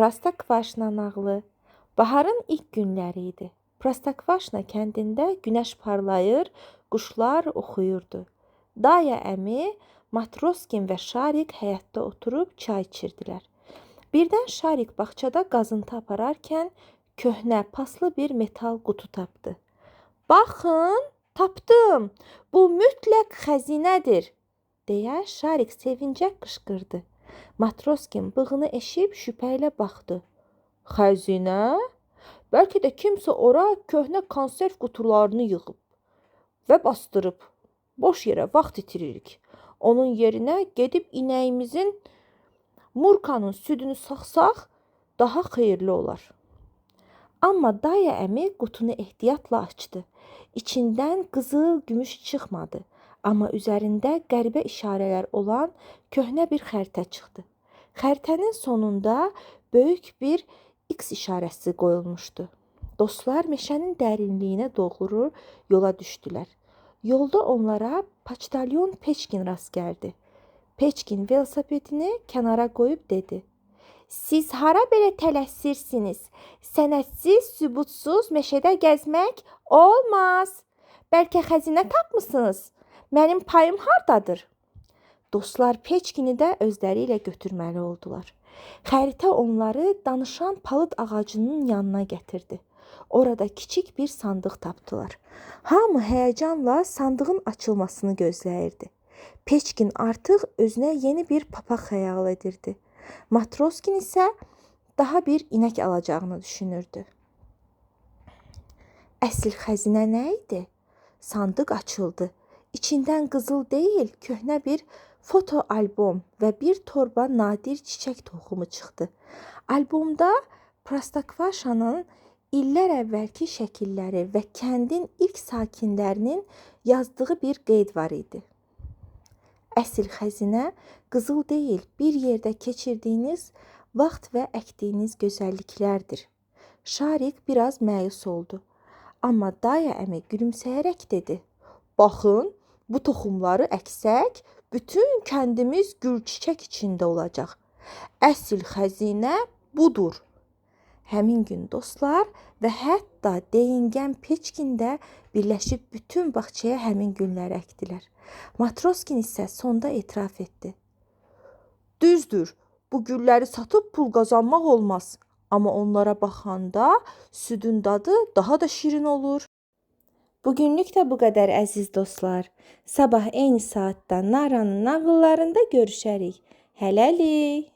Prostokvashna nağılı. Baharın ilk günləri idi. Prostokvashna kəndində günəş parlayır, quşlar oxuyurdu. Daya əmi, Matroskin və Şarik həyətdə oturub çay içirdilər. Birdən Şarik bağçada qazıntı apararkən köhnə, paslı bir metal qutu tapdı. "Baxın, tapdım. Bu mütləq xəzinədir," deyə Şarik sevinclə qışqırdı. Matroskin bığını eşib şübhə ilə baxdı. "Xəzinə? Bəlkə də kimsə ora köhnə konserv qutularını yığıb və basdırıb. Boş yerə vaxt itiririk. Onun yerinə gedib inəyimizin Murkanın südünü saxsaq daha xeyirli olar." Amma Daya əmi qutunu ehtiyatla açdı. İçindən qızıl, gümüş çıxmadı. Amma üzərində qəribə işarələr olan köhnə bir xəritə çıxdı. Xəritənin sonunda böyük bir X işarəsi qoyulmuşdu. Dostlar meşənin dərinliyinə doğru yola düşdülər. Yolda onlara Paçtalyon Peçkin rast gəldi. Peçkin velosipedini kənara qoyub dedi: "Siz hara belə tələsirsiniz? Sənədsiz, sübutsuz meşədə gəzmək olmaz. Bəlkə xəzinə tapmısınız? Mənim payım hardadır?" Dostlar Peçkini də özləri ilə götürməli oldular. Xəritə onları danışan palıd ağacının yanına gətirdi. Orada kiçik bir sandıq tapdılar. Hamı həyəcanla sandığın açılmasını gözləyirdi. Peçkin artıq özünə yeni bir papaq xəyal edirdi. Matroskin isə daha bir inək alacağını düşünürdü. Əsl xəzinə nə idi? Sandıq açıldı. İçindən qızıl deyil, köhnə bir fotoalbom və bir torba nadir çiçək toxumu çıxdı. Albomda Prostokvashanın illər əvvəlki şəkilləri və kəndin ilk sakinlərinin yazdığı bir qeyd var idi. Əsl xəzinə qızıl deyil, bir yerdə keçirdiyiniz vaxt və əkdiyiniz gözəlliklərdir. Şarik biraz məyus oldu. Amma Daya əmi gülümsəyərək dedi: "Baxın, bu toxumları əksək, bütün kəndimiz gül-çiçək içində olacaq. Əsl xəzinə budur." Həmin gün dostlar və hətta deyingən Peçkin də birləşib bütün bağçaya həmin gülləri əkdilər. Matroskin isə sonda etiraf etdi: "Düzdür, bu gülləri satıb pul qazanmaq olmaz. Amma onlara baxanda südün dadı daha da şirin olur." Bugünlük də bu qədər əziz dostlar. Sabah eyni saatda Naranın nağıllarında görüşərik. Hələlik.